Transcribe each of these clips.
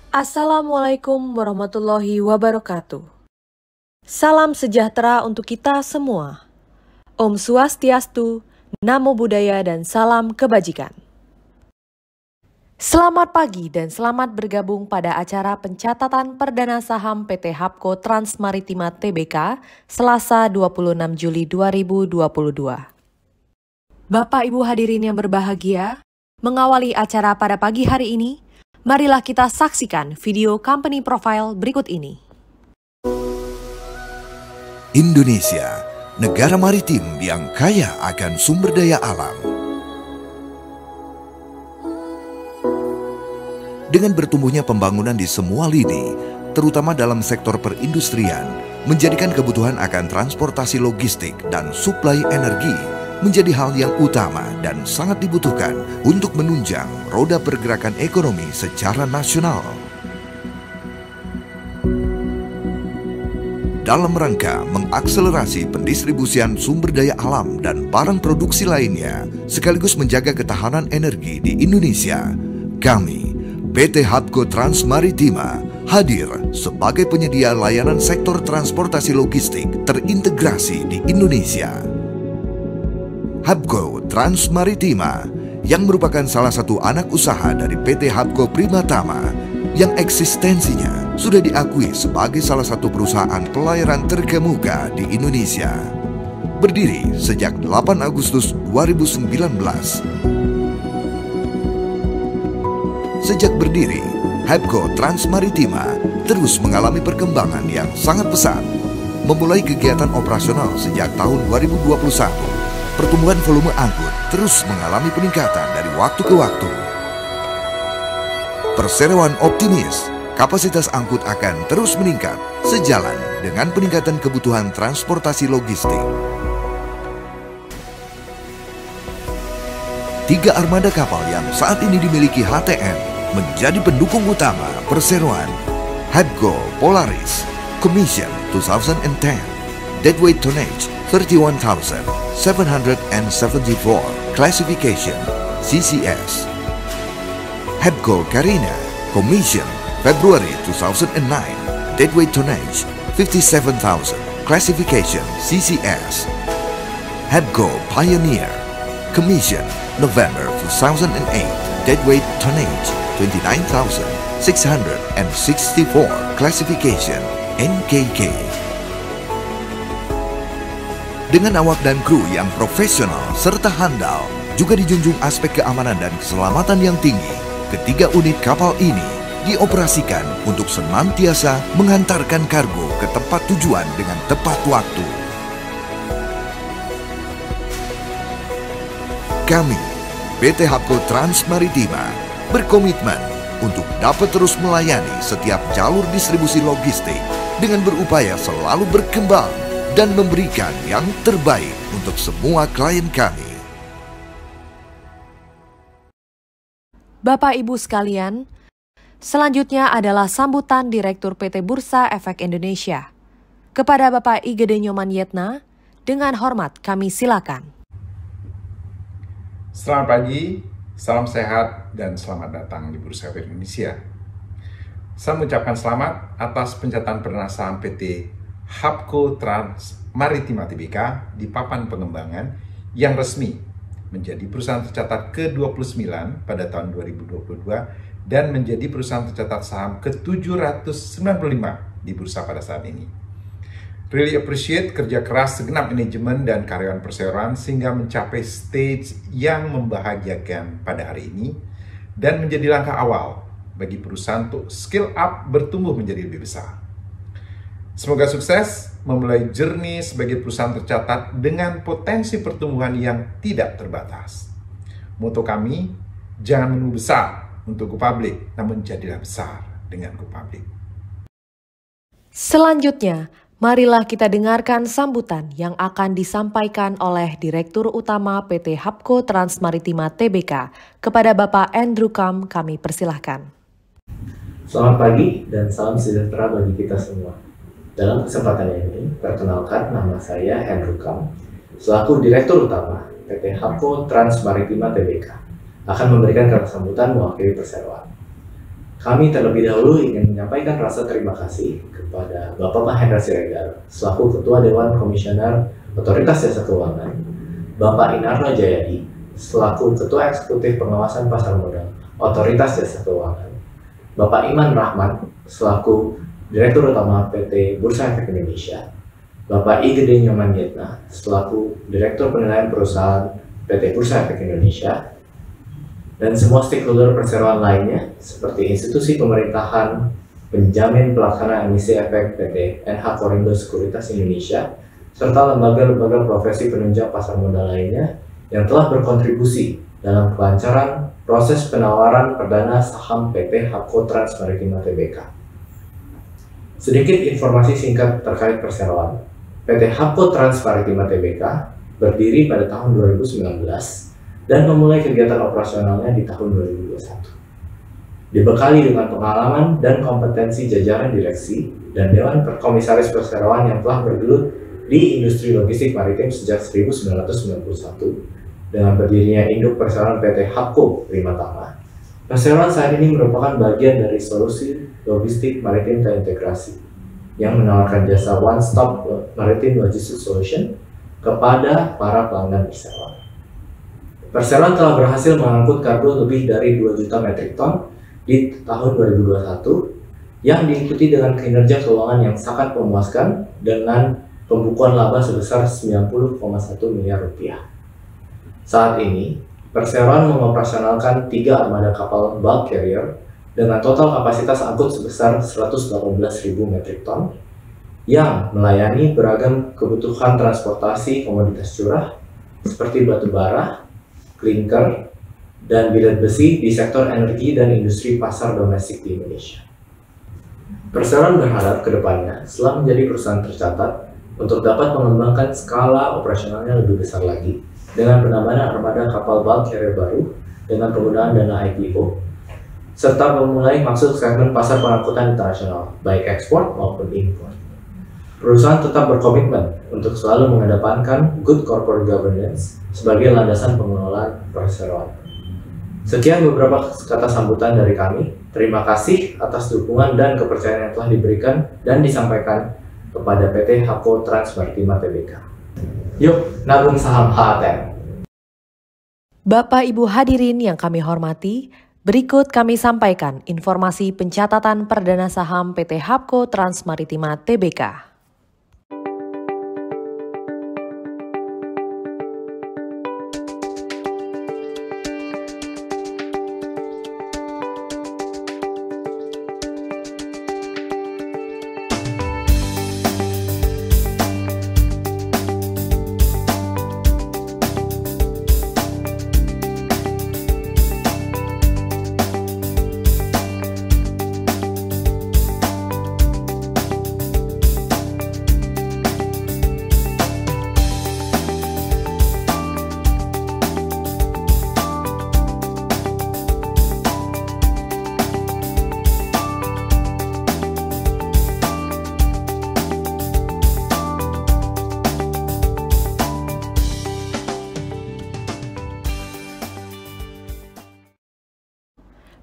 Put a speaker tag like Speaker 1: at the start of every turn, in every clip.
Speaker 1: Assalamualaikum warahmatullahi wabarakatuh. Salam sejahtera untuk kita semua. Om Swastiastu, Namo Buddhaya, dan salam kebajikan. Selamat pagi dan selamat bergabung pada acara pencatatan perdana saham PT Hapko Transmaritima Tbk Selasa 26 Juli 2022. Bapak Ibu hadirin yang berbahagia, mengawali acara pada pagi hari ini, marilah kita saksikan video company profile berikut ini.
Speaker 2: Indonesia, negara maritim yang kaya akan sumber daya alam. Dengan bertumbuhnya pembangunan di semua lini, terutama dalam sektor perindustrian, menjadikan kebutuhan akan transportasi logistik dan suplai energi menjadi hal yang utama dan sangat dibutuhkan untuk menunjang roda pergerakan ekonomi secara nasional. Dalam rangka mengakselerasi pendistribusian sumber daya alam dan barang produksi lainnya, sekaligus menjaga ketahanan energi di Indonesia, kami, PT Hapko Transmaritima, hadir sebagai penyedia layanan sektor transportasi logistik terintegrasi di Indonesia. Hapko Transmaritima, yang merupakan salah satu anak usaha dari PT Hapko Primatama, yang eksistensinya sudah diakui sebagai salah satu perusahaan pelayaran terkemuka di Indonesia. Berdiri sejak 8 Agustus 2019. Sejak berdiri, Hapko Transmaritima terus mengalami perkembangan yang sangat pesat. Memulai kegiatan operasional sejak tahun 2021, pertumbuhan volume angkut terus mengalami peningkatan dari waktu ke waktu. Perseroan optimis, kapasitas angkut akan terus meningkat sejalan dengan peningkatan kebutuhan transportasi logistik. 3 armada kapal yang saat ini dimiliki HTM menjadi pendukung utama perseroan. Hapko Polaris, Commission 2010, Deadweight Tonnage 31,774, Classification CCS. Hapko Carina, Commission February 2009, Deadweight Tonnage 57,000, Classification CCS. Hapko Pioneer, Commission November 2008, Deadweight Tonnage 29,664, Classification NKK. Dengan awak dan kru yang profesional serta handal, juga dijunjung aspek keamanan dan keselamatan yang tinggi. Ketiga unit kapal ini dioperasikan untuk senantiasa mengantarkan kargo ke tempat tujuan dengan tepat waktu. Kami, PT Hapko Transmaritima, berkomitmen untuk dapat terus melayani setiap jalur distribusi logistik dengan berupaya selalu berkembang dan memberikan yang terbaik untuk semua klien kami.
Speaker 1: Bapak Ibu sekalian, selanjutnya adalah sambutan Direktur PT Bursa Efek Indonesia. Kepada Bapak Igede Nyoman Yetna, dengan hormat kami silakan.
Speaker 3: Selamat pagi, salam sehat, dan selamat datang di Bursa Efek Indonesia. Saya mengucapkan selamat atas pencatatan perdana saham PT Hapko Transmaritima Tbk di papan pengembangan yang resmi menjadi perusahaan tercatat ke-29 pada tahun 2022 dan menjadi perusahaan tercatat saham ke-795 di bursa pada saat ini. Really appreciate kerja keras segenap manajemen dan karyawan perseroan sehingga mencapai stage yang membahagiakan pada hari ini dan menjadi langkah awal bagi perusahaan untuk skill up bertumbuh menjadi lebih besar. Semoga sukses memulai journey sebagai perusahaan tercatat dengan potensi pertumbuhan yang tidak terbatas. Moto kami, jangan menunggu besar untuk go public, namun jadilah besar dengan go public.
Speaker 1: Selanjutnya, marilah kita dengarkan sambutan yang akan disampaikan oleh Direktur Utama PT Hapko Transmaritima Tbk kepada Bapak Andrew Kam. Kami persilahkan.
Speaker 4: Selamat pagi dan salam sejahtera bagi kita semua. Dalam kesempatan ini, perkenalkan nama saya Andrew Kam, selaku Direktur Utama PT Hapko Transmaritima Tbk, akan memberikan kata sambutan mewakili perseroan. Kami terlebih dahulu ingin menyampaikan rasa terima kasih kepada Bapak Mahendra Siregar selaku Ketua Dewan Komisioner Otoritas Jasa Keuangan, Bapak Inarno Jayadi selaku Ketua Eksekutif Pengawasan Pasar Modal Otoritas Jasa Keuangan, Bapak Iman Rahman selaku Direktur Utama PT Bursa Efek Indonesia, Bapak I. Gede Nyoman Yetna selaku Direktur Penilaian Perusahaan PT Bursa Efek Indonesia, dan semua stakeholder perseroan lainnya seperti institusi pemerintahan, penjamin pelaksana emisi efek PT NH Korindo Sekuritas Indonesia, serta lembaga-lembaga profesi penunjang pasar modal lainnya yang telah berkontribusi dalam kelancaran proses penawaran perdana saham PT Hapco Trans Maritima Tbk. Sedikit informasi singkat terkait perseroan. PT Hapco Trans Maritima Tbk berdiri pada tahun 2019 dan memulai kegiatan operasionalnya di tahun 2021. Dibekali dengan pengalaman dan kompetensi jajaran direksi dan Dewan Komisaris Perseroan yang telah bergelut di industri logistik maritim sejak 1991, dengan berdirinya induk perseroan PT Hapco Primatama, perseroan saat ini merupakan bagian dari solusi logistik maritim terintegrasi yang menawarkan jasa one-stop maritim logistics solution kepada para pelanggan perseroan. Perseroan telah berhasil mengangkut kargo lebih dari 2 juta metrik ton di tahun 2021 yang diikuti dengan kinerja keuangan yang sangat memuaskan dengan pembukuan laba sebesar 90,1 miliar rupiah. Saat ini, perseroan mengoperasionalkan 3 armada kapal bulk carrier dengan total kapasitas angkut sebesar 118.000 metrik ton yang melayani beragam kebutuhan transportasi komoditas curah seperti batu bara, klinker, dan bilet besi di sektor energi dan industri pasar domestik di Indonesia. Perseroan berharap ke depannya setelah menjadi perusahaan tercatat untuk dapat mengembangkan skala operasionalnya lebih besar lagi dengan penambahan armada kapal bulk carrier baru dengan penggunaan dana IPO, serta memulai masuk segmen pasar pengangkutan internasional, baik ekspor maupun impor. Perusahaan tetap berkomitmen untuk selalu mengedepankan good corporate governance sebagai landasan pengelolaan perseroan. Sekian beberapa kata sambutan dari kami. Terima kasih atas dukungan dan kepercayaan yang telah diberikan dan disampaikan kepada PT Hapco Trans Maritima Tbk. Yuk, nabung saham HATM.
Speaker 1: Bapak Ibu hadirin yang kami hormati, berikut kami sampaikan informasi pencatatan perdana saham PT Hapco Trans Maritima Tbk.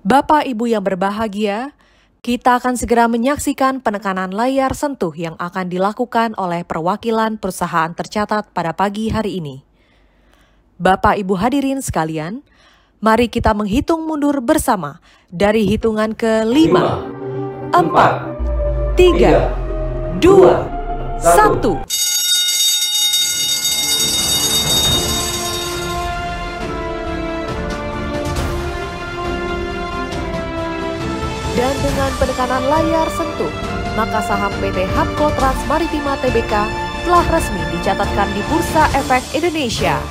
Speaker 1: Bapak Ibu yang berbahagia, kita akan segera menyaksikan penekanan layar sentuh yang akan dilakukan oleh perwakilan perusahaan tercatat pada pagi hari ini. Bapak Ibu hadirin sekalian, mari kita menghitung mundur bersama dari hitungan ke 5, 4, 3, 2, 1. Dan dengan penekanan layar sentuh, maka saham PT Hapco Trans Maritima Tbk telah resmi dicatatkan di Bursa Efek Indonesia.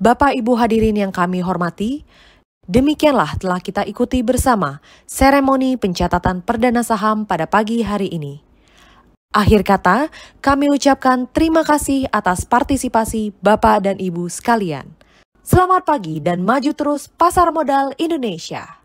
Speaker 1: Bapak Ibu hadirin yang kami hormati, demikianlah telah kita ikuti bersama seremoni pencatatan perdana saham pada pagi hari ini. Akhir kata, kami ucapkan terima kasih atas partisipasi Bapak dan Ibu sekalian. Selamat pagi dan maju terus pasar modal Indonesia.